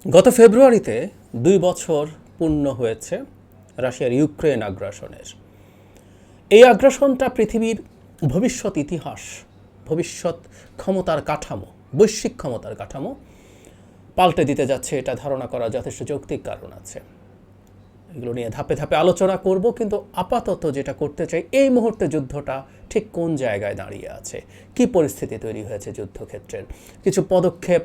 গত ফেব্রুয়ারিতে ২ বছর পূর্ণ হয়েছে রাশিয়ার ইউক্রেন আগ্রাসনের। এই আগ্রাসনটা পৃথিবীর ভবিষ্যৎ ইতিহাস, ভবিষ্যৎ ক্ষমতার কাঠামো, বৈশ্বিক ক্ষমতার কাঠামো পাল্টে দিতে যাচ্ছে, এটা ধারণা করা যথেষ্ট যৌক্তিক কারণ আছে। এগুলো নিয়ে ধাপে ধাপে আলোচনা করব, কিন্তু আপাতত যেটা করতে চাই, এই মুহূর্তে যুদ্ধটা ঠিক কোন জায়গায় দাঁড়িয়ে আছে, কি পরিস্থিতি তৈরি হয়েছে যুদ্ধক্ষেত্রের, কিছু পদক্ষেপ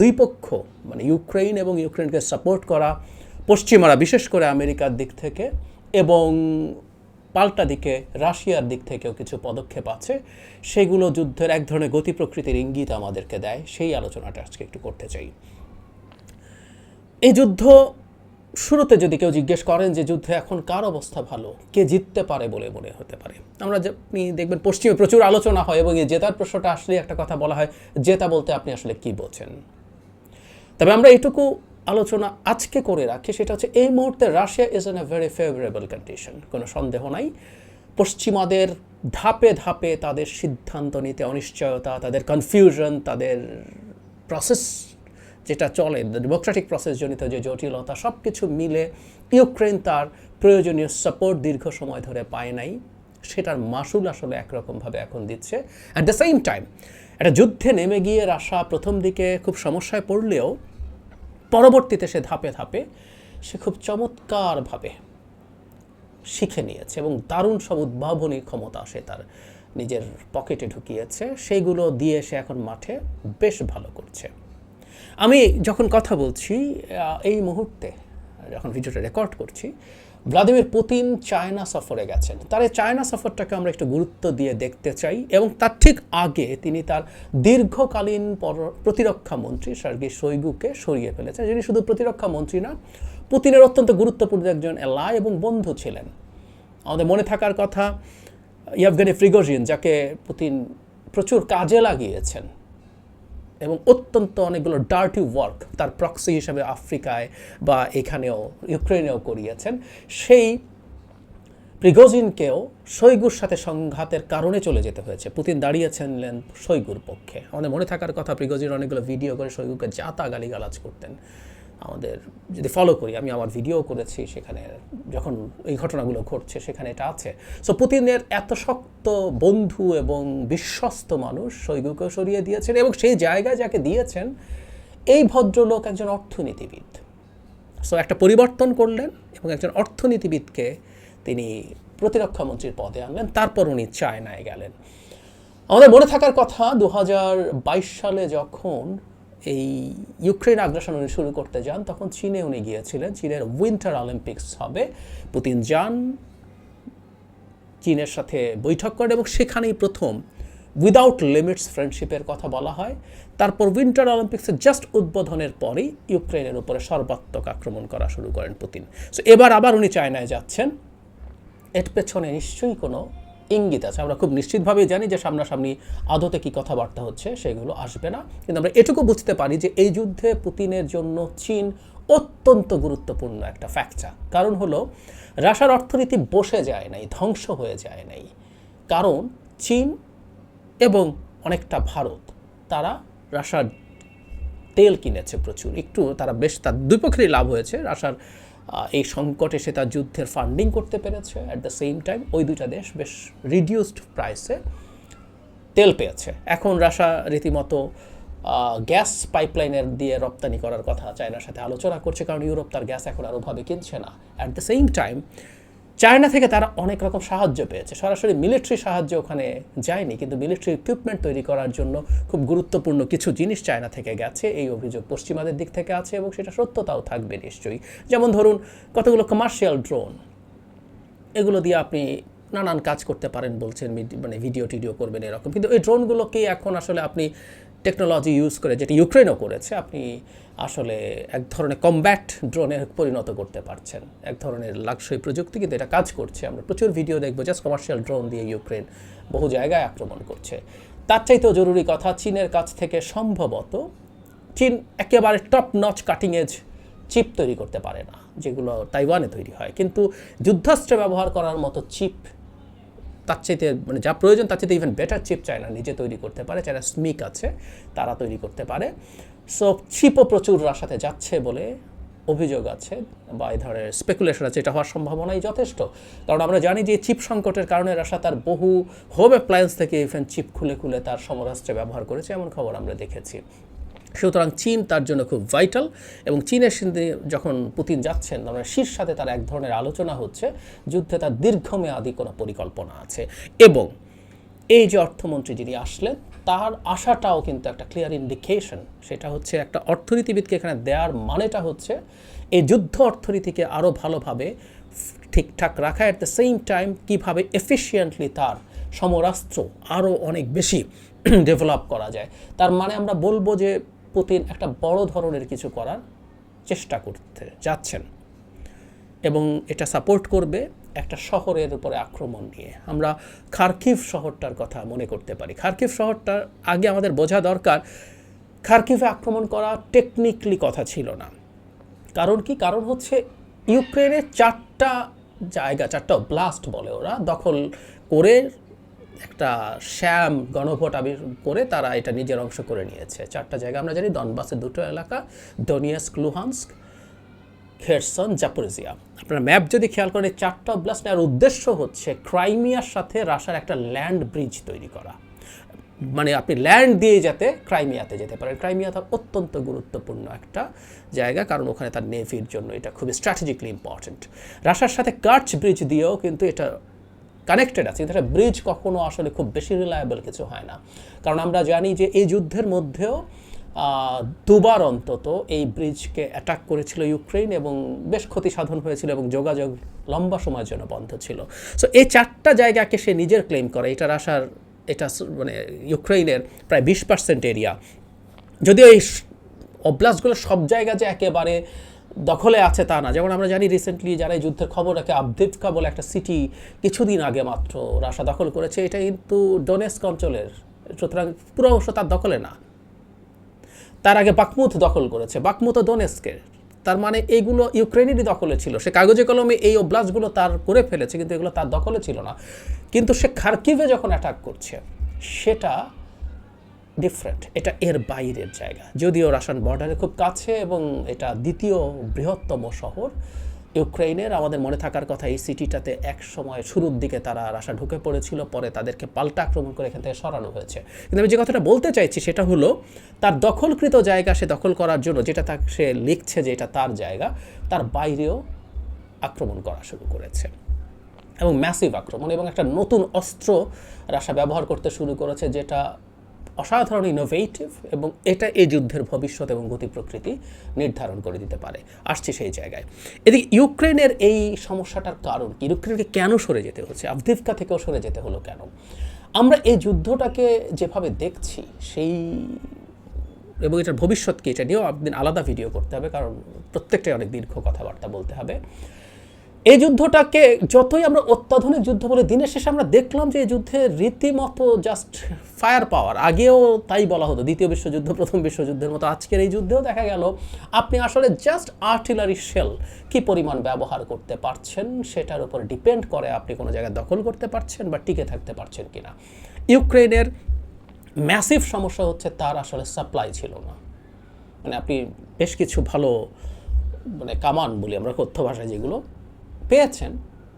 দুই পক্ষ মানে ইউক্রেন এবং ইউক্রেনকে সাপোর্ট করা পশ্চিমারা, বিশেষ করে আমেরিকার দিক থেকে এবং পাল্টা দিকে রাশিয়ার দিক থেকেও কিছু পদক্ষেপ আছে, সেগুলো যুদ্ধের এক ধরনের গতি প্রকৃতির ইঙ্গিত আমাদেরকে দেয়। সেই আলোচনাটা আজকে একটু করতে চাই। এই যুদ্ধ শুরুতে যদি কেউ জিজ্ঞেস করেন যে যুদ্ধে এখন কার অবস্থা ভালো, কে জিততে পারে বলে মনে হতে পারে, আমরা আপনি দেখবেন পশ্চিমে প্রচুর আলোচনা হয় এবং এই জেতার প্রশ্নটা আসলে একটা কথা বলা হয়, জেতা বলতে আপনি আসলে কি বোঝেন। তবে আমরা এটুকু আলোচনা আজকে করে রাখি, সেটা হচ্ছে এই মুহূর্তে Russia is in a very favourable condition, কোনো সন্দেহ নাই। পশ্চিমাদের ধাপে ধাপে তাদের সিদ্ধান্ত নিতে অনিশ্চয়তা, তাদের কনফিউশন, তাদের প্রসেস যেটা চলে, ডেমোক্রেটিক প্রসেস জনিত যে জটিলতা, সব কিছু মিলে ইউক্রেন তার প্রয়োজনীয় সাপোর্ট দীর্ঘ সময় ধরে পায় নাই, সেটার মাসুল আসলে একরকমভাবে এখন দিচ্ছে। অ্যাট দ্য সেম টাইম একটা যুদ্ধে নেমে গিয়ে রাশিয়া প্রথম দিকে খুব সমস্যায় পড়লেও পরবর্তীতে সে ধাপে ধাপে সে খুব চমৎকারভাবে শিখে নিয়েছে এবং দারুণ সব উদ্ভাবনী ক্ষমতা সে তার নিজের পকেটে ঢুকিয়েছে, সেইগুলো দিয়ে সে এখন মাঠে বেশ ভালো করছে। আমি যখন কথা বলছি এই মুহূর্তে, যখন ভিডিওটা রেকর্ড করছি, ভ্লাদিমির পুতিন চায়না সফরে গেছেন। তার এই চায়না সফরটাকে আমরা একটু গুরুত্ব দিয়ে দেখতে চাই এবং তার ঠিক আগে তিনি তার দীর্ঘকালীন প্রতিরক্ষা মন্ত্রী সার্গেই শোইগুকে সরিয়ে ফেলেছেন, যিনি শুধু প্রতিরক্ষা মন্ত্রী না, পুতিনের অত্যন্ত গুরুত্বপূর্ণ একজন এলাই এবং বন্ধু ছিলেন। আমাদের মনে থাকার কথা ইয়েভগেনি প্রিগোজিন, যাকে পুতিন প্রচুর কাজে লাগিয়েছেন এবং অত্যন্ত অনেকগুলো ডার্টি ওয়ার্ক তার প্রক্সি হিসাবে আফ্রিকায় বা এখানেও ইউক্রেনেও করিয়েছেন, সেই প্রিগোজিনকেও শোইগুর সাথে সংঘাতের কারণে চলে যেতে হয়েছে। পুতিন দাঁড়িয়েছিলেন শোইগুর পক্ষে। আমাদের মনে থাকার কথা, প্রিগোজিন অনেকগুলো ভিডিও করে শোইগুকে যাতা গালিগালাজ করতেন। আমাদের যদি ফলো করি, আমি আমার ভিডিও করেছি সেখানে, যখন এই ঘটনাগুলো ঘটছে সেখানে এটা আছে। সো পুতিনের এত শক্ত বন্ধু এবং বিশ্বস্ত মানুষ শোইগুকেও সরিয়ে দিয়েছেন এবং সেই জায়গায় যাকে দিয়েছেন এই ভদ্রলোক একজন অর্থনীতিবিদ। সো একটা পরিবর্তন করলেন এবং একজন অর্থনীতিবিদকে তিনি প্রতিরক্ষা মন্ত্রীর পদে আনলেন, তারপর উনি চায়নায় গেলেন। আমাদের মনে থাকার কথা 2022 সালে যখন এই ইউক্রেন আগ্রাসন উনি শুরু করতে যান, তখন চীনে উনি গিয়েছিলেন। চীনের উইন্টার অলিম্পিক্স হবে, পুতিন যান, চীনের সাথে বৈঠক করেন এবং সেখানেই প্রথম উইদাউট লিমিটস ফ্রেন্ডশিপের কথা বলা হয়। তারপর উইন্টার অলিম্পিক্সের জাস্ট উদ্বোধনের পরেই ইউক্রেনের উপরে সর্বাত্মক আক্রমণ করা শুরু করেন পুতিন। সো এবার আবার উনি চায়নায় যাচ্ছেন, এর পেছনে নিশ্চয়ই কোনো ইঙ্গিত আছে। আমরা খুব নিশ্চিতভাবেই জানি যে সামনাসামনি আদতে কী কথাবার্তা হচ্ছে সেগুলো আসবে না, কিন্তু আমরা এটুকু বুঝতে পারি যে এই যুদ্ধে পুতিনের জন্য চীন অত্যন্ত গুরুত্বপূর্ণ একটা ফ্যাক্টর। কারণ হলো, রাশিয়ার অর্থনীতি বসে যায় নাই, ধ্বংস হয়ে যায় নাই, কারণ চীন এবং অনেকটা ভারত তারা রাশিয়ার তেল কিনেছে প্রচুর, একটু তারা বেশ, তার দুই পক্ষেরই লাভ হয়েছে। রাশিয়ার এই সংকটে সে তার যুদ্ধের ফান্ডিং করতে পেরেছে, অ্যাট দ্য সেম টাইম ওই দুইটা দেশ বেশ রিডিউসড প্রাইসে তেল পেয়েছে। এখন রাশিয়া রীতিমতো গ্যাস পাইপলাইনের দিয়ে রপ্তানি করার কথা চায়নার সাথে আলোচনা করছে, কারণ ইউরোপ তার গ্যাস এখন আর ওভাবে কিনছে না। At the same time China থেকে তারা অনেক রকম সাহায্য পেয়েছে, সরাসরি মিলিটারি সাহায্য ওখানে যায়নি, কিন্তু মিলিটারি ইকুইপমেন্ট তৈরি করার জন্য খুব গুরুত্বপূর্ণ কিছু জিনিস চায়না থেকে গেছে, এই অভিযোগ পশ্চিমাদের দিক থেকে আছে এবং সেটা সত্যতাও থাকবে নিশ্চয়ই। যেমন ধরুন কতগুলো কমার্শিয়াল ড্রোন, এগুলো দিয়ে আপনি নানান কাজ করতে পারেন বলছেন, মানে ভিডিও টিডিও করবেন এরকম, কিন্তু এই ড্রোনগুলোকে এখন আসলে আপনি টেকনোলজি ইউজ করে, যেটা ইউক্রেনও করেছে, আপনি আসলে এক ধরনের কমব্যাট ড্রোনে পরিণত করতে পারছেন, এক ধরনের লাক্সারি প্রযুক্তি, কিন্তু এটা কাজ করছে। আমরা প্রচুর ভিডিও দেখবো জাস্ট কমার্শিয়াল ড্রোন দিয়ে ইউক্রেন বহু জায়গায় আক্রমণ করছে। তার চাইতেও জরুরি কথা, চীনের কাছ থেকে সম্ভবত চীন একেবারে top notch cutting edge chip তৈরি করতে পারে না, যেগুলো তাইওয়ানে তৈরি হয়, কিন্তু যুদ্ধাস্ত্রে ব্যবহার করার মতো চিপ তার চাইতে, মানে যা প্রয়োজন তার চাইতে ইভেন বেটার চিপ চায়না নিজে তৈরি করতে পারে। যারা স্মিক আছে তারা তৈরি করতে পারে। সো চিপও প্রচুর রাশাতে যাচ্ছে বলে অভিযোগ আছে বা এই ধরনের স্পেকুলেশন আছে, এটা হওয়ার সম্ভাবনাই যথেষ্ট। কারণ আমরা জানি যে চিপ সংকটের কারণে রাশা তার বহু হোম অ্যাপ্লায়েন্স থেকে ইভেন চিপ খুলে খুলে তার সমরাস্ত্রে ব্যবহার করেছে, এমন খবর আমরা দেখেছি। সুতরাং চীন তার জন্য খুব ভাইটাল, এবং চীনের সাথে যখন পুতিন যাচ্ছেন আমরা শীর্ষ সাথে তার এক ধরনের আলোচনা হচ্ছে, যুদ্ধে তার দীর্ঘমেয়াদী কোনো পরিকল্পনা আছে। এবং এই যে অর্থমন্ত্রী যিনি আসলেন তার আশাটাও কিন্তু একটা ক্লিয়ার ইন্ডিকেশন, সেটা হচ্ছে একটা অর্থনীতিবিদকে এখানে দেওয়ার মানেটা হচ্ছে এই যুদ্ধ অর্থনীতিকে আরও ভালোভাবে ঠিকঠাক রাখা, অ্যাট দ্য সেম টাইম কীভাবে এফিশিয়েন্টলি তার সমরাস্ত্র আরও অনেক বেশি ডেভেলপ করা যায়। তার মানে আমরা বলবো যে পুতিন একটা বড় ধরনের কিছু করার চেষ্টা করতে যাচ্ছেন, এবং এটা সাপোর্ট করবে একটা শহরের উপরে আক্রমণ নিয়ে। আমরা খার্কিভ শহরটার কথা মনে করতে পারি। খার্কিভ শহরটার আগে আমাদের বোঝা দরকার, খার্কিভে আক্রমণ করা টেকনিক্যালি কথা ছিল না। কারণ কি? কারণ হচ্ছে ইউক্রেনের 4টা জায়গা, 4টা ব্লাস্ট বলে ওরা, দখল করে একটা শ্যাম গণভোট করে তারা এটা নিজের অংশ করে নিয়েছে। 4টা জায়গা আমরা জানি, ডনবাসের 2টো এলাকা, ডোনিয়াস্ক, লুহান্স্ক, খেরসন, জাপোরিজিয়া। আপনারা ম্যাপ যদি খেয়াল করেন 4টা ব্লাস্ট নেওয়ার উদ্দেশ্য হচ্ছে ক্রাইমিয়ার সাথে রাশার একটা ল্যান্ড ব্রিজ তৈরি করা, মানে আপনি ল্যান্ড দিয়ে যাতে ক্রাইমিয়াতে যেতে পারেন। ক্রাইমিয়া তার অত্যন্ত গুরুত্বপূর্ণ একটা জায়গা, কারণ ওখানে তার নেভির জন্য এটা খুবই স্ট্র্যাটেজিক্যালি ইম্পর্টেন্ট। রাশার সাথে কার্চ ব্রিজ দিয়েও কিন্তু এটা কানেক্টেড আছে, কিন্তু একটা ব্রিজ কখনো আসলে খুব বেশি রিলায়েবল কিছু হয় না। কারণ আমরা জানি যে এই যুদ্ধের মধ্যেও 2বার অন্তত এই ব্রিজকে অ্যাটাক করেছিল ইউক্রেন, এবং বেশ ক্ষতি সাধন হয়েছিল, এবং যোগাযোগ লম্বা সময়ের জন্য বন্ধ ছিল। সো এই 4টা জায়গাকে সে নিজের ক্লেম করে। এটা রাশার, এটা মানে ইউক্রেনের প্রায় 20% এরিয়া। যদিও এই অবলাস্টগুলো সব জায়গা যে একেবারে দখলে আছে তা না। যেমন আমরা জানি রিসেন্টলি যারা এই যুদ্ধের খবর রাখে, আবদিভকা বলে একটা সিটি কিছুদিন আগে মাত্র রাশা দখল করেছে, এটা কিন্তু ডোনেস্ক অঞ্চলের, সুতরাং পুরো অংশ তার দখলে না। তার আগে বাকমুত দখল করেছে, বাকমুত ও ডোনেস্কের, তার মানে এইগুলো ইউক্রেনেরই দখলে ছিল। সে কাগজে কলমে এই অবলাস্টগুলো তার করে ফেলেছে, কিন্তু এগুলো তার দখলে ছিল না। কিন্তু সে খার্কিভে যখন অ্যাটাক করছে সেটা ডিফারেন্ট, এটা এর বাইরের জায়গা। যদিও রাশিয়ান বর্ডারে খুব কাছে, এবং এটা দ্বিতীয় বৃহত্তম শহর ইউক্রেনের। আমাদের মনে থাকার কথা এই সিটিটাতে এক সময় শুরুর দিকে তারা রাশিয়া ঢুকে পড়েছিল, পরে তাদেরকে পাল্টা আক্রমণ করে এখান থেকে সরানো হয়েছে। কিন্তু আমি যে কথাটা বলতে চাইছি সেটা হলো, তার দখলকৃত জায়গা সে দখল করার জন্য, যেটা সে লিখছে যে এটা তার জায়গা, তার বাইরেও আক্রমণ করা শুরু করেছে, এবং ম্যাসিভ আক্রমণ, এবং একটা নতুন অস্ত্র রাশিয়া ব্যবহার করতে শুরু করেছে যেটা অসাধারণ ইনোভেটিভ, এবং এটা এই যুদ্ধের ভবিষ্যৎ এবং গতি প্রকৃতি নির্ধারণ করে দিতে পারে। আসছি সেই জায়গায়। এদিকে ইউক্রেনের এই সমস্যাটার কারণ কি? ইউক্রেনকে কেন সরে যেতে হচ্ছে? আবদিভকা থেকেও সরে যেতে হলো কেন? আমরা এই যুদ্ধটাকে যেভাবে দেখছি সেই, এবং এটার ভবিষ্যৎ কি, এটা নিয়েও একদিন আলাদা ভিডিও করতে হবে, কারণ প্রত্যেকটাই অনেক দীর্ঘ কথাবার্তা বলতে হবে। এই যুদ্ধটাকে যতই আমরা অত্যাধুনিক যুদ্ধ বলে, দিনের শেষে আমরা দেখলাম যে এই যুদ্ধে রীতিমতো জাস্ট ফায়ার পাওয়ার, আগেও তাই বলা হতো, দ্বিতীয় বিশ্বযুদ্ধ প্রথম বিশ্বযুদ্ধের মতো আজকের এই যুদ্ধেও দেখা গেল আপনি আসলে জাস্ট আর্টিলারি শেল কী পরিমাণ ব্যবহার করতে পারছেন সেটার উপর ডিপেন্ড করে আপনি কোনো জায়গায় দখল করতে পারছেন বা টিকে থাকতে পারছেন কিনা। ইউক্রেনের ম্যাসিভ সমস্যা হচ্ছে তার আসলে সাপ্লাই ছিল না। মানে আপনি বেশ কিছু ভালো মানে কামান বলি আমরা কথ্য ভাষায়, যেগুলো পেয়েছেন,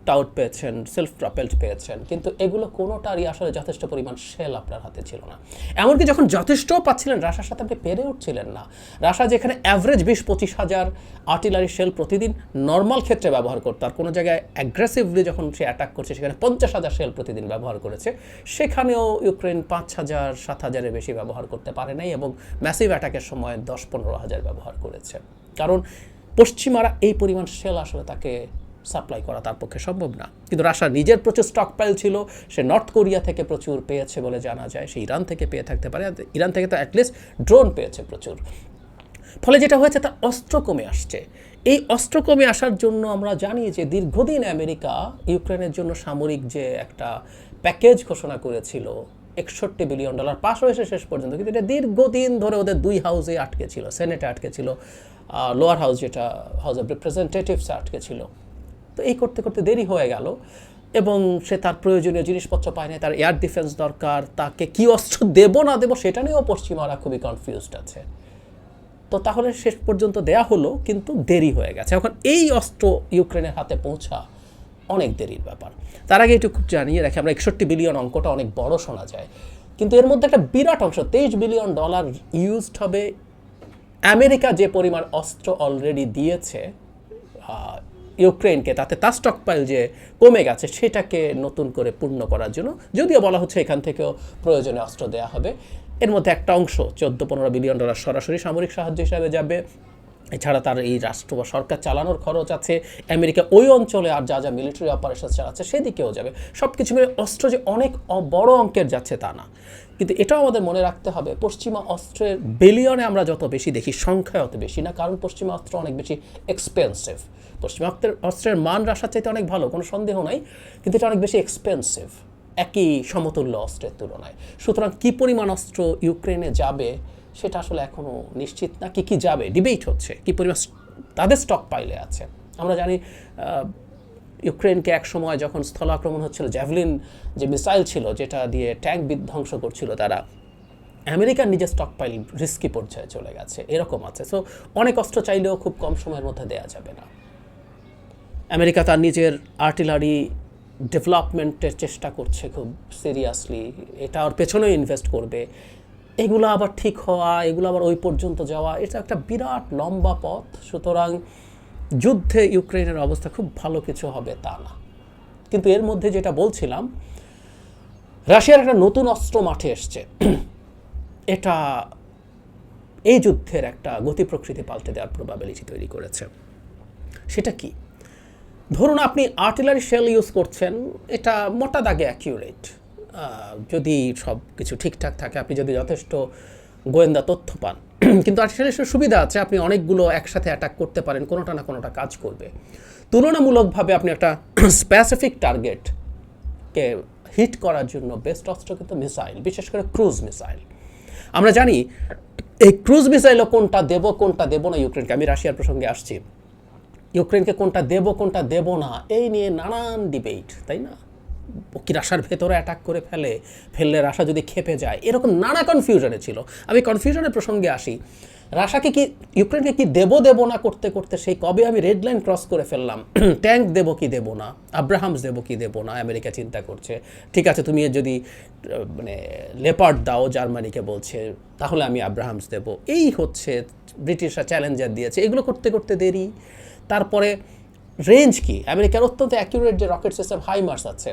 টাউট পেয়েছেন, সেলফ প্রপেলড পেয়েছেন, কিন্তু এগুলো কোনোটারই আসলে যথেষ্ট পরিমাণ শেল আপনার হাতে ছিল না। এমনকি যখন যথেষ্টও পাচ্ছিলেন, রাশার সাথে আপনি পেরে উঠছিলেন না। রাশা যেখানে অ্যাভারেজ 20-25 হাজার আর্টিলারি শেল প্রতিদিন নর্মাল ক্ষেত্রে ব্যবহার করতো, আর কোনো জায়গায় অ্যাগ্রেসিভলি যখন সে অ্যাটাক করছে সেখানে 50,000 শেল প্রতিদিন ব্যবহার করেছে, সেখানেও ইউক্রেন 5,000-7,000-এর বেশি ব্যবহার করতে পারে নাই, এবং ম্যাসিভ অ্যাটাকের সময় 10-15 হাজার ব্যবহার করেছে। কারণ পশ্চিমারা এই পরিমাণ শেল আসলে তাকে সাপ্লাই করা তার পক্ষে সম্ভব না। কিন্তু রাশিয়ার নিজের প্রচুর স্টকপাইল ছিল, সে নর্থ কোরিয়া থেকে প্রচুর পেয়েছে বলে জানা যায়, সে ইরান থেকে পেয়ে থাকতে পারে, ইরান থেকে তো অ্যাটলিস্ট ড্রোন পেয়েছে প্রচুর। ফলে যেটা হয়েছে, তার অস্ত্র কমে আসছে। এই অস্ত্র কমে আসার জন্য আমরা জানি যে দীর্ঘদিন আমেরিকা ইউক্রেনের জন্য সামরিক যে একটা প্যাকেজ ঘোষণা করেছিল, $61 বিলিয়ন পাস হয়েছে শেষ পর্যন্ত, কিন্তু এটা দীর্ঘদিন ধরে ওদের 2 হাউসে আটকে ছিল, সেনেটে আটকে ছিল, লোয়ার হাউস যেটা হাউস অফ রিপ্রেজেন্টেটিভসে আটকে ছিল। তো এই করতে করতে দেরি হয়ে গেল, এবং সে তার প্রয়োজনীয় জিনিসপত্র পায় না। তার এয়ার ডিফেন্স দরকার, তাকে কি অস্ত্র দেব না দেব সেটা নিয়েও পশ্চিমারা খুবই কনফিউজড আছে। তো তাহলে শেষ পর্যন্ত দেয়া হলো, কিন্তু দেরি হয়ে গেছে। এখন এই অস্ত্র ইউক্রেনের হাতে পৌঁছা অনেক দেরির ব্যাপার। তার আগে একটু খুব জানিয়ে রাখি, আমরা 61 বিলিয়ন অঙ্কটা অনেক বড় শোনা যায়, কিন্তু এর মধ্যে একটা বিরাট অংশ, $23 বিলিয়ন ইউজড হবে আমেরিকা যে পরিমাণ অস্ত্র অলরেডি দিয়েছে ইউক্রেনকে, তাতে তার স্টকপাইল যে কমে গেছে সেটাকে নতুন করে পূর্ণ করার জন্য। যদিও বলা হচ্ছে এখান থেকেও প্রয়োজনে অস্ত্র দেওয়া হবে। এর মধ্যে একটা অংশ $14-15 বিলিয়ন সরাসরি সামরিক সাহায্য হিসাবে যাবে। এছাড়া তার এই রাষ্ট্র বা সরকার চালানোর খরচ আছে, আমেরিকা ওই অঞ্চলে আর যা যা মিলিটারি অপারেশন চালাচ্ছে সেদিকেও যাবে। সব কিছু মিলে অস্ত্র যে অনেক বড় অঙ্কের যাচ্ছে তা না, কিন্তু এটাও আমাদের মনে রাখতে হবে পশ্চিমা অস্ত্রের বিলিয়নে আমরা যত বেশি দেখি, সংখ্যায় অত বেশি না, কারণ পশ্চিমা অস্ত্র অনেক বেশি এক্সপেন্সিভ। পশ্চিমা অস্ত্রের মান রাশার চাইতে অনেক ভালো, কোনো সন্দেহ নাই, কিন্তু এটা অনেক বেশি এক্সপেন্সিভ একই সমতুল্য অস্ত্রের তুলনায়। সুতরাং কী পরিমাণ অস্ত্র ইউক্রেনে যাবে সেটা আসলে এখনও নিশ্চিত না। কি যাবে ডিবেট হচ্ছে, কী পরিমাণ তাদের স্টক পাইলে আছে। আমরা জানি ইউক্রেনকে এক সময় যখন স্থল আক্রমণ হচ্ছিল, জ্যাভলিন যে মিসাইল ছিল যেটা দিয়ে ট্যাঙ্ক বিধ্বংস করছিল তারা, আমেরিকার নিজের স্টক পাইল রিস্কি পর্যায়ে চলে গেছে, এরকম আছে। সো অনেক অস্ত্র চাইলেও খুব কম সময়ের মধ্যে দেওয়া যাবে না। আমেরিকা তার নিজের আর্টিলারি ডেভেলপমেন্টের চেষ্টা করছে খুব সিরিয়াসলি, এটা ওর পেছনেও ইনভেস্ট করবে। এগুলো আবার ঠিক হওয়া, এগুলো আবার ওই পর্যন্ত যাওয়া, এটা একটা বিরাট লম্বা পথ। সুতরাং যুদ্ধে ইউক্রেনের অবস্থা খুব ভালো কিছু হবে তা না। কিন্তু এর মধ্যে যেটা বলছিলাম, রাশিয়ার একটা নতুন অস্ত্র মাঠে এসছে, এটা এই যুদ্ধের একটা গতি প্রকৃতি পাল্টে দেওয়ার প্রবাবিলিটি তৈরি করেছে। সেটা কি? ধরুন আপনি আর্টিলারি শেল ইউজ করছেন, এটা মোটা দাগে অ্যাকিউরেট যদি সব কিছু ঠিকঠাক থাকে, আপনি যদি যথেষ্ট গোয়েন্দা তথ্য পান। কিন্তু আর্টিলারি শেলের সুবিধা আছে, আপনি অনেকগুলো একসাথে অ্যাটাক করতে পারেন, কোনোটা না কোনোটা কাজ করবে। তুলনামূলকভাবে আপনি একটা স্পেসিফিক টার্গেটকে হিট করার জন্য বেস্ট অস্ত্র কিন্তু মিসাইল, বিশেষ করে ক্রুজ মিসাইল। আমরা জানি এই ক্রুজ মিসাইলও কোনটা দেব না ইউক্রেনকে, আমি রাশিয়ার প্রসঙ্গে আসছি, ইউক্রেনকে কোনটা দেব না এই নিয়ে নানান ডিবেট, তাই না? কি রাশার ভেতরে অ্যাটাক করে ফেললে রাশা যদি খেপে যায়, এরকম নানা কনফিউশনে ছিল। আমি কনফিউশনের প্রসঙ্গে আসি, রাশাকে কি ইউক্রেনকে কি দেব না করতে করতে সেই কবে আমি রেড লাইন ক্রস করে ফেললাম। ট্যাঙ্ক দেব কি দেব না, আব্রাহামস দেব কি দেব না, আমেরিকা চিন্তা করছে। ঠিক আছে, তুমি যদি মানে লেপার্ড দাও, জার্মানিকে বলছে, তাহলে আমি আব্রাহামস দেব। এই হচ্ছে ব্রিটিশরা চ্যালেঞ্জার দিয়েছে, এগুলো করতে করতে দেরি। তারপরে রেঞ্জ কি, আমেরিকার অত্যন্ত অ্যাকিউরেট যে রকেট সিস্টেম হাইমার্স আছে,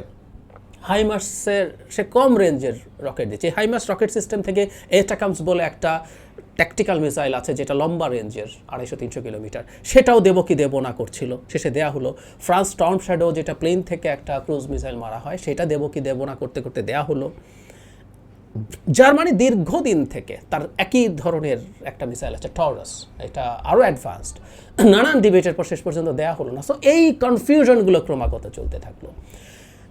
হাইমার্সের সে কম রেঞ্জের রকেট দিচ্ছে। হাইমার্স রকেট সিস্টেম থেকে এটাকামস বলে একটা ট্যাকটিক্যাল মিসাইল আছে যেটা লম্বা রেঞ্জের 250-300 কিলোমিটার, সেটাও দেব কি দেব না করছিল, শেষে দেয়া হলো। ফ্রান্স স্টর্ম শ্যাডো যেটা প্লেন থেকে একটা ক্রুজ মিসাইল মারা হয়, সেটা দেব কি দেব না করতে করতে দেয়া হলো। জার্মানি দীর্ঘদিন থেকে তার একই ধরনের একটা মিসাইল আছে টরাস, এটা আরও অ্যাডভান্সড, নানান ডিবেটের পর শেষ পর্যন্ত দেয়া হলো না। সো এই কনফিউশনগুলো ক্রমাগত চলতে থাকলো।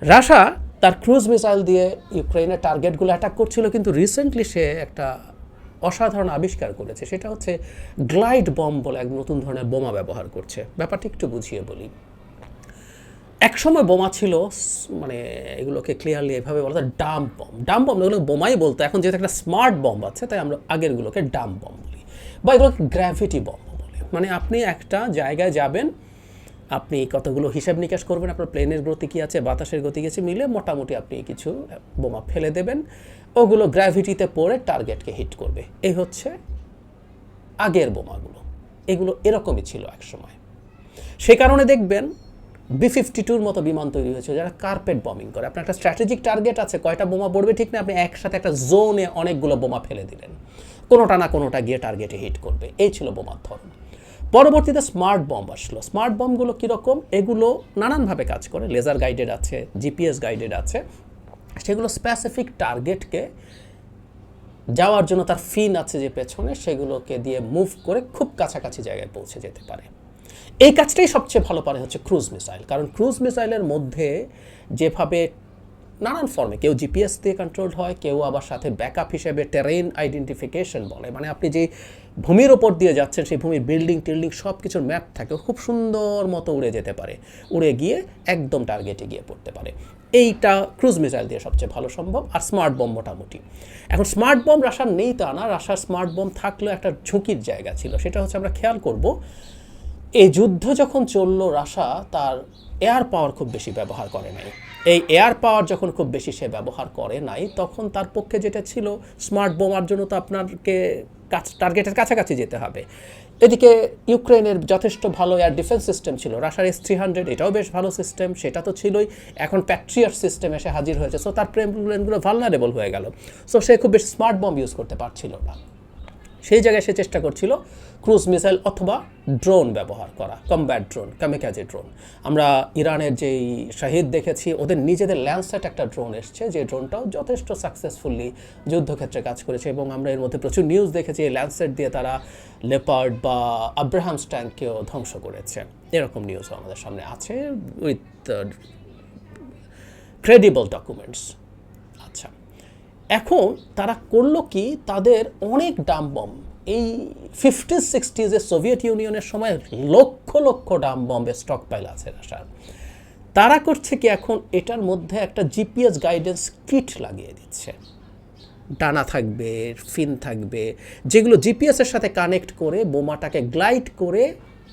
রাশা তার ক্রুজ মিসাইল দিয়ে ইউক্রেনের টার্গেটগুলো অ্যাটাক করছিল, কিন্তু রিসেন্টলি সে একটা অসাধারণ আবিষ্কার করেছে, সেটা হচ্ছে গ্লাইড বম বলে এক নতুন ধরনের বোমা ব্যবহার করছে। ব্যাপারটা একটু বুঝিয়ে বলি। একসময় বোমা ছিল, মানে এগুলোকে ক্লিয়ারলি এভাবে বলা যায় ডাম্প বম, এগুলো বোমাই বলতো। এখন যেহেতু একটা স্মার্ট বম আছে, তাই আমরা আগেরগুলোকে ডাম্প বম বলি, বা এগুলোকে গ্র্যাভিটি বম বলে। মানে আপনি একটা জায়গায় যাবেন, আপনি কতগুলো হিসাব নিকাশ করবেন, আপনার প্লেনের গতি কী আছে, বাতাসের গতি কী আছে মিলে মোটামুটি আপনি কিছু বোমা ফেলে দেবেন, ওগুলো গ্র্যাভিটিতে পড়ে টার্গেটকে হিট করবে। এই হচ্ছে আগের বোমাগুলো, এগুলো এরকমই ছিল এক সময়। সে কারণে দেখবেন B-52 মতো বিমান তৈরি হয়েছে যারা কার্পেট বমিং করে। আপনার একটা স্ট্র্যাটেজিক টার্গেট আছে, কয়টা বোমা পড়বে ঠিক না, আপনি একসাথে একটা জোনে অনেকগুলো বোমা ফেলে দিলেন, কোনোটা না কোনোটা গিয়ে টার্গেটে হিট করবে। এই ছিল বোমার ধরন। পরবর্তীতে স্মার্ট বম আসলো। স্মার্ট বমগুলো কীরকম, এগুলো নানানভাবে কাজ করে, লেজার গাইডেড আছে, জিপিএস গাইডেড আছে। সেগুলো স্পেসিফিক টার্গেটকে যাওয়ার জন্য তার ফিন আছে যে পেছনে, সেগুলোকে দিয়ে মুভ করে খুব কাছাকাছি জায়গায় পৌঁছে যেতে পারে। এই কাজটাই সবচেয়ে ভালো পারে হচ্ছে ক্রুজ মিসাইল, কারণ ক্রুজ মিসাইলের মধ্যে যেভাবে নানান ফর্মে, কেউ জিপিএস দিয়ে কন্ট্রোলড হয়, কেউ আবার সাথে ব্যাকআপ হিসেবে টেরেন আইডেন্টিফিকেশন বলে, মানে আপনি যে ভূমির ওপর দিয়ে যাচ্ছেন, সেই ভূমির বিল্ডিং টিল্ডিং সব কিছুর ম্যাপ থাকে, খুব সুন্দর মতো উড়ে যেতে পারে, উড়ে গিয়ে একদম টার্গেটে গিয়ে পড়তে পারে। এইটা ক্রুজ মিসাইল দিয়ে সবচেয়ে ভালো সম্ভব। আর স্মার্ট বম মোটামুটি, এখন স্মার্ট বম রাশার নেই তা না, রাশার স্মার্ট বম থাকলেও একটা ঝুঁকির জায়গা ছিল। সেটা হচ্ছে আমরা খেয়াল করব, এই যুদ্ধ যখন চললো রাশা তার এয়ার পাওয়ার খুব বেশি ব্যবহার করে নাই। এই এয়ার পাওয়ার যখন খুব বেশি সে ব্যবহার করে নাই, তখন তার পক্ষে যেটা ছিল, স্মার্ট বোমার জন্য তো আপনাকে টার্গেটের কাছাকাছি যেতে হবে। এদিকে ইউক্রেনের যথেষ্ট ভালো এয়ার ডিফেন্স সিস্টেম ছিল, রাশার S-300 এটাও বেশ ভালো সিস্টেম, সেটা তো ছিলই। এখন প্যাট্রিয়ট সিস্টেম এসে হাজির হয়েছে, সো তার প্লেনগুলো ভালনারেবল হয়ে গেল। সো সে খুব বেশি স্মার্ট বম ইউজ করতে পারছিল না। সেই জায়গায় সে চেষ্টা করছিল ক্রুজ মিসাইল অথবা ড্রোন ব্যবহার করা, কমব্যাট ড্রোন, কামিকাজে ড্রোন। আমরা ইরানের যেই শাহিদ দেখেছি, ওদের নিজেদের ল্যান্ডসেট একটা ড্রোন এসছে, যে ড্রোনটাও যথেষ্ট সাকসেসফুলি যুদ্ধক্ষেত্রে কাজ করেছে, এবং আমরা এর মধ্যে প্রচুর নিউজ দেখেছি এই ল্যান্ডসেট দিয়ে তারা লেপার্ড বা আব্রাহামস ট্যাঙ্ককেও ধ্বংস করেছে। এরকম নিউজও আমাদের সামনে আছে উইথ ক্রেডিবল ডকুমেন্টস। আচ্ছা, এখন তারা করলো কি, তাদের অনেক ডাম বম, এই 50-60s সোভিয়েত ইউনিয়নের সময় লক্ষ লক্ষ ডাম বম্বের স্টক পাইল আছে রাশার। তারা করছে কি, এখন এটার মধ্যে একটা জিপিএস গাইডেন্স কিট লাগিয়ে দিচ্ছে। ডানা থাকবে, ফিন থাকবে, যেগুলো জিপিএসের সাথে কানেক্ট করে বোমাটাকে গ্লাইড করে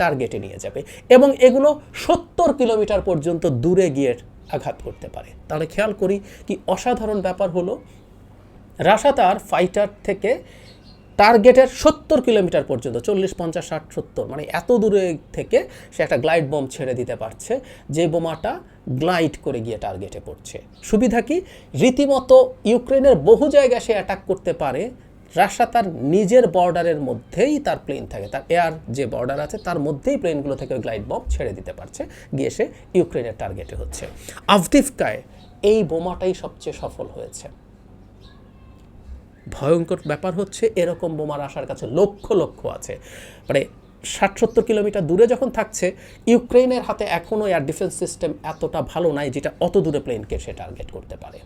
টার্গেটে নিয়ে যাবে, এবং এগুলো 70 কিলোমিটার পর্যন্ত দূরে গিয়ে আঘাত করতে পারে। তাহলে খেয়াল করি কি অসাধারণ ব্যাপার হলো, রাশা তার ফাইটার থেকে টার্গেটের 70 কিলোমিটার পর্যন্ত, 40, 50, 60, 70, মানে এত দূরে থেকে সে একটা গ্লাইড বম ছেড়ে দিতে পারছে, যে বোমাটা গ্লাইড করে গিয়ে টার্গেটে পড়ছে। সুবিধা কি, রীতিমতো ইউক্রেনের বহু জায়গায় সে অ্যাটাক করতে পারে। রাশা তার নিজের বর্ডারের মধ্যেই তার প্লেন থাকে, তার এয়ার যে বর্ডার আছে তার মধ্যেই প্লেনগুলো থেকে গ্লাইড বম ছেড়ে দিতে পারছে, গিয়ে সে ইউক্রেনের টার্গেটে হচ্ছে। আভদিভকায় এই বোমাটাই সবচেয়ে সফল হয়েছে। ভয়ঙ্কর ব্যাপার হচ্ছে, এরকম বোমা রাশার কাছে লক্ষ লক্ষ আছে, মানে 60-70 কিলোমিটার দূরে যখন থাকছে। ইউক্রেনের হাতে এখনও এয়ার ডিফেন্স সিস্টেম এতটা ভালো নাই যেটা অত দূরে প্লেনকে সে টার্গেট করতে পারে।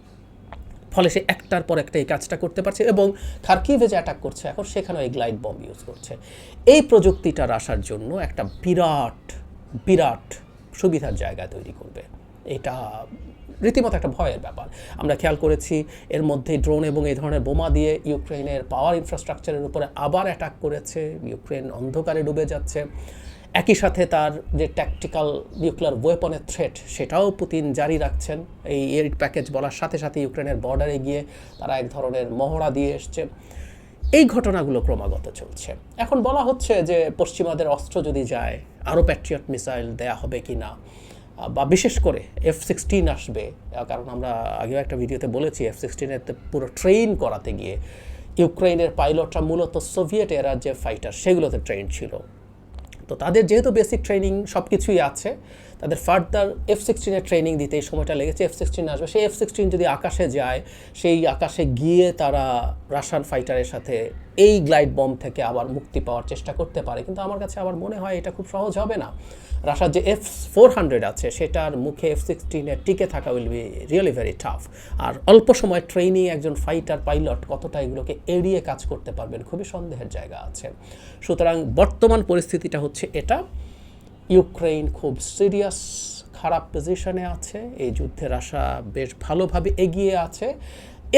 ফলে সে একটার পর একটা এই কাজটা করতে পারছে, এবং খার্কিভে যে অ্যাটাক করছে এখন, সেখানেও এই গ্লাইড বম ইউজ করছে। এই প্রযুক্তিটা রাশার জন্য একটা বিরাট বিরাট সুবিধার জায়গা তৈরি করবে। এটা রীতিমতো একটা ভয়ের ব্যাপার। আমরা খেয়াল করেছি এর মধ্যে ড্রোন এবং এই ধরনের বোমা দিয়ে ইউক্রেনের পাওয়ার ইনফ্রাস্ট্রাকচারের উপরে আবার অ্যাটাক করেছে। ইউক্রেন অন্ধকারে ডুবে যাচ্ছে। একই সাথে তার যে ট্যাকটিক্যাল নিউক্লিয়ার ওয়েপনের থ্রেট, সেটাও পুতিন জারি রাখছেন। এই এর প্যাকেজ বলার সাথে সাথে ইউক্রেনের বর্ডারে গিয়ে তারা এক ধরনের মহড়া দিয়ে এসছে। এই ঘটনাগুলো ক্রমাগত চলছে। এখন বলা হচ্ছে যে পশ্চিমাদের অস্ত্র যদি যায়, আরও প্যাট্রিয়ট মিসাইল দেয়া হবে কি না, বা বিশেষ করে F-16 আসবে। কারণ আমরা আগেও একটা ভিডিওতে বলেছি, F-16 পুরো ট্রেন করাতে গিয়ে ইউক্রেনের পাইলটরা মূলত সোভিয়েট এরার যে ফাইটার, সেগুলোতে ট্রেন ছিল। তো তাদের যেহেতু বেসিক ট্রেনিং সব কিছুই আছে, তাদের ফার্দার F-16 ট্রেনিং দিতে এই সময়টা লেগেছে। F-16 আসবে, সেই F-16 যদি আকাশে যায়, সেই আকাশে গিয়ে তারা রাশিয়ান ফাইটারের সাথে এই গ্লাইড বম থেকে আবার মুক্তি পাওয়ার চেষ্টা করতে পারে। কিন্তু আমার কাছে আবার মনে হয় এটা খুব সহজ হবে না। রাশিয়ার যে F-400 আছে, সেটার মুখে F-16 টিকে থাকা will be really very tough. আর অল্প সময় ট্রেনিং একজন ফাইটার পাইলট কতটা এগুলোকে এড়িয়ে কাজ করতে পারবেন, খুবই সন্দেহের জায়গা আছে। সুতরাং বর্তমান পরিস্থিতিটা হচ্ছে এটা, ইউক্রেন খুব সিরিয়াস খারাপ পজিশনে আছে। এই যুদ্ধে রাশিয়া বেশ ভালোভাবে এগিয়ে আছে।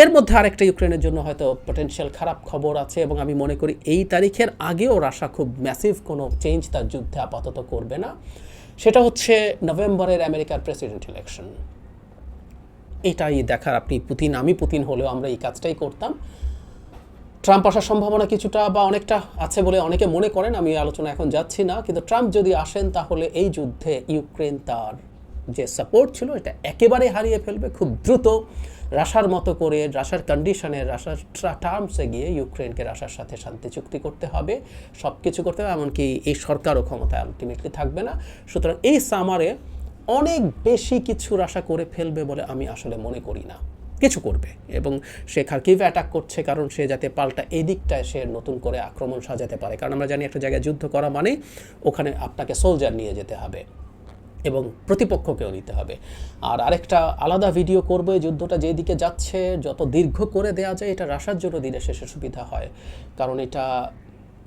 এর মধ্যে আরেকটা ইউক্রেনের জন্য হয়তো পটেনশিয়াল খারাপ খবর আছে, এবং আমি মনে করি এই তারিখের আগেও রাশিয়া খুব ম্যাসিভ কোনো চেঞ্জ তার যুদ্ধে আপাতত করবে না। সেটা হচ্ছে নভেম্বরের আমেরিকার প্রেসিডেন্ট ইলেকশন। এটাই দেখার, আমি পুতিন হলেও আমরা এই কাজটাই করতাম। ট্রাম্প আসার সম্ভাবনা কিছুটা বা অনেকটা আছে বলে অনেকে মনে করেন, আমি আলোচনা এখন যাচ্ছি না। কিন্তু ট্রাম্প যদি আসেন, তাহলে এই যুদ্ধে ইউক্রেন তার যে সাপোর্ট ছিল এটা একেবারে হারিয়ে ফেলবে খুব দ্রুত। রাশিয়ার মতো করে, রাশিয়ার কন্ডিশনে, রাশিয়ার টার্মসে গিয়ে ইউক্রেনকে রাশিয়ার সাথে শান্তি চুক্তি করতে হবে, সব কিছু করতে হবে, এমনকি এই সরকারও ক্ষমতায় আলটিমেটলি থাকবে না। সুতরাং এই সামারে অনেক বেশি কিছু রাশিয়া করে ফেলবে বলে আমি আসলে মনে করি না। কিছু করবে, এবং সে খার্কিভে অ্যাটাক করছে কারণ সে যাতে পাল্টা এই দিকটায় সে নতুন করে আক্রমণ সাজাতে পারে। কারণ আমরা জানি একটা জায়গায় যুদ্ধ করা মানে ওখানে আপনাকে সোলজার নিয়ে যেতে হবে এবং প্রতিপক্ষকেও নিতে হবে। আর আরেকটা আলাদা ভিডিও করবো, এই যুদ্ধটা যেদিকে যাচ্ছে যত দীর্ঘ করে দেওয়া যায়, এটা রাশিয়ার জন্য দিনের শেষে সুবিধা হয়। কারণ এটা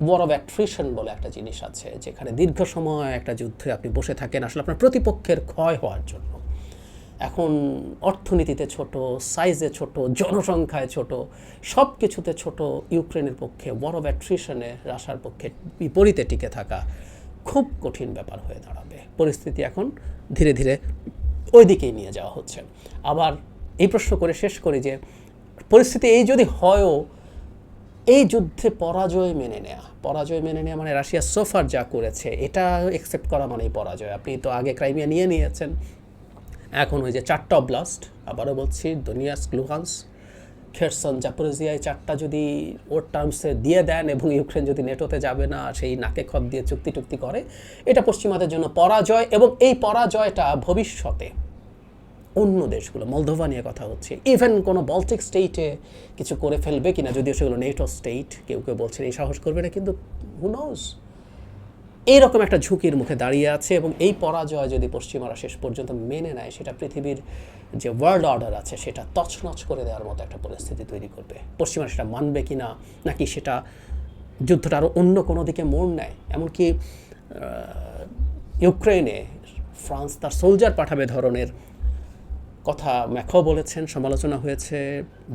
ওয়ার অফ অ্যাট্রিশন বলে একটা জিনিস আছে, যেখানে দীর্ঘ সময় একটা যুদ্ধে আপনি বসে থাকেন আসলে আপনার প্রতিপক্ষের ক্ষয় হওয়ার জন্য। এখন অর্থনীতিতে ছোট, সাইজে ছোট, জনসংখ্যায় ছোট, সব কিছুতে ছোট ইউক্রেনের পক্ষে ওয়ার অফ অ্যাট্রিশনে রাশিয়ার পক্ষে বিপরীতে টিকে থাকা খুব কঠিন ব্যাপার হয়ে দাঁড়াবে। পরিস্থিতি এখন ধীরে ধীরে ওই দিকেই নিয়ে যাওয়া হচ্ছে। আবার এই প্রশ্ন করে শেষ করি যে পরিস্থিতি এই যদি হয়ও, এই যুদ্ধে পরাজয় মেনে নেওয়া মানে রাশিয়া সোফার যা করেছে এটা অ্যাকসেপ্ট করা মানেই পরাজয়। আপনি তো আগে ক্রাইমিয়া নিয়ে নিয়েছেন, এখন ওই যে 4টা অব্লাস্ট, আবারও বলছি, দোনিয়াস্ক, লুহান্স, খেরসন, জাপোরিজিয়ায় 4টা যদি ওর টার্মসে দিয়ে দেন এবং ইউক্রেন যদি নেটোতে যাবে না সেই নাকে খত দিয়ে চুক্তি টুক্তি করে, এটা পশ্চিমাদের জন্য পরাজয়। এবং এই পরাজয়টা ভবিষ্যতে অন্য দেশগুলো, মলদোভা নিয়ে কথা হচ্ছে, ইভেন কোনো বলটিক স্টেটে কিছু করে ফেলবে কিনা, যদিও সেগুলো নেটো স্টেট, কেউ কেউ বলছেন এই সাহস করবে না, কিন্তু হু নোজ, এইরকম একটা ঝুঁকির মুখে দাঁড়িয়ে আছে। এবং এই পরাজয় যদি পশ্চিমারা শেষ পর্যন্ত মেনে নেয়, সেটা পৃথিবীর যে ওয়ার্ল্ড অর্ডার আছে সেটা তছনছ করে দেওয়ার মতো একটা পরিস্থিতি তৈরি করবে। পশ্চিমারা সেটা মানবে কি না, নাকি সেটা যুদ্ধটা আরও অন্য কোনো দিকে মোড় নেয়। এমনকি ইউক্রেনে ফ্রান্স তার সোলজার পাঠাবে ধরনের কথা ম্যাকও বলেছেন, সমালোচনা হয়েছে।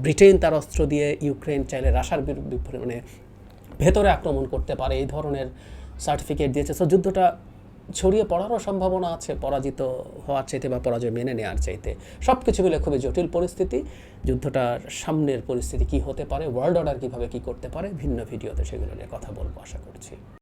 ব্রিটেন তার অস্ত্র দিয়ে ইউক্রেন চাইলে রাশিয়ার মানে ভেতরে আক্রমণ করতে পারে এই ধরনের সার্টিফিকেট দিয়েছে। সো যুদ্ধটা ছড়িয়ে পড়ারও সম্ভাবনা আছে পরাজিত হওয়ার চাইতে বা পরাজয় মেনে নেওয়ার চাইতে। সব কিছু মিলে খুবই জটিল পরিস্থিতি। যুদ্ধটার সামনের পরিস্থিতি কী হতে পারে, ওয়ার্ল্ড অর্ডার কীভাবে কী করতে পারে, ভিন্ন ভিডিওতে সেগুলো নিয়ে কথা বলবো আশা করছি।